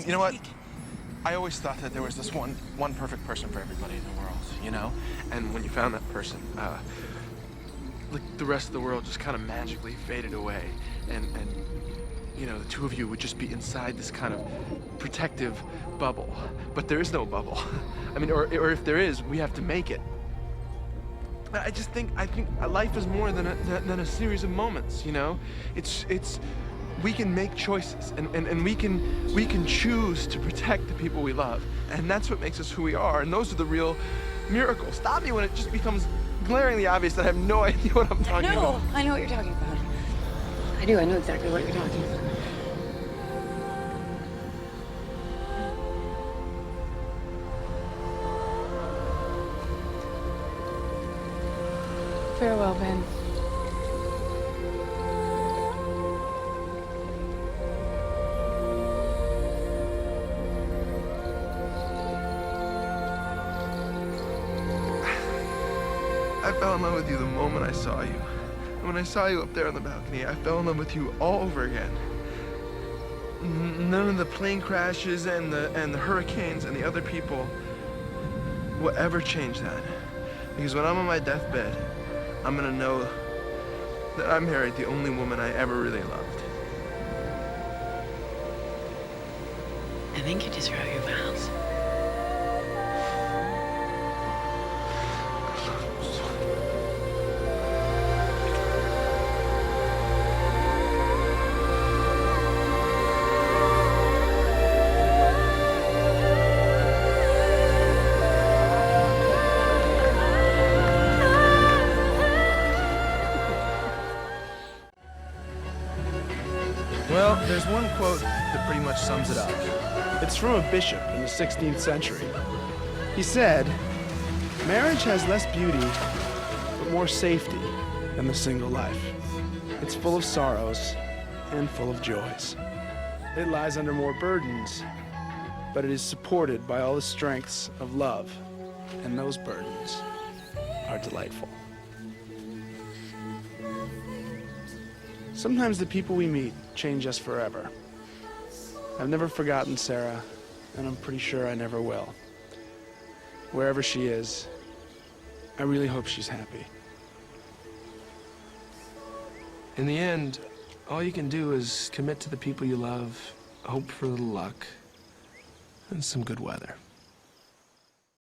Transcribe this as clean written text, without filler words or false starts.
You know what? I always thought that there was this one perfect person for everybody in the world, you know? And when you found that person, like the rest of the world just kind of magically faded away. And you know, the two of you would just be inside this kind of protective bubble. But there is no bubble. I mean, or if there is, we have to make it. I think life is more than a series of moments, you know? We can make choices, and we can choose to protect the people we love. And that's what makes us who we are, and those are the real miracles. Stop me when it just becomes glaringly obvious that I have no idea what I'm talking about. No, I know what you're talking about. I know exactly what you're talking about. Farewell, Ben. I fell in love with you the moment I saw you. And when I saw you up there on the balcony, I fell in love with you all over again. None of the plane crashes and the hurricanes and the other people will ever change that. Because when I'm on my deathbed, I'm gonna know that I married the only woman I ever really loved. I think you just wrote your vows. Well, there's one quote that pretty much sums it up. It's from a bishop in the 16th century. He said, "Marriage has less beauty, but more safety than the single life. It's full of sorrows and full of joys. It lies under more burdens, but it is supported by all the strengths of love, and those burdens are delightful." Sometimes the people we meet change us forever. I've never forgotten Sarah, and I'm pretty sure I never will. Wherever she is, I really hope she's happy. In the end, all you can do is commit to the people you love, hope for a little luck, and some good weather.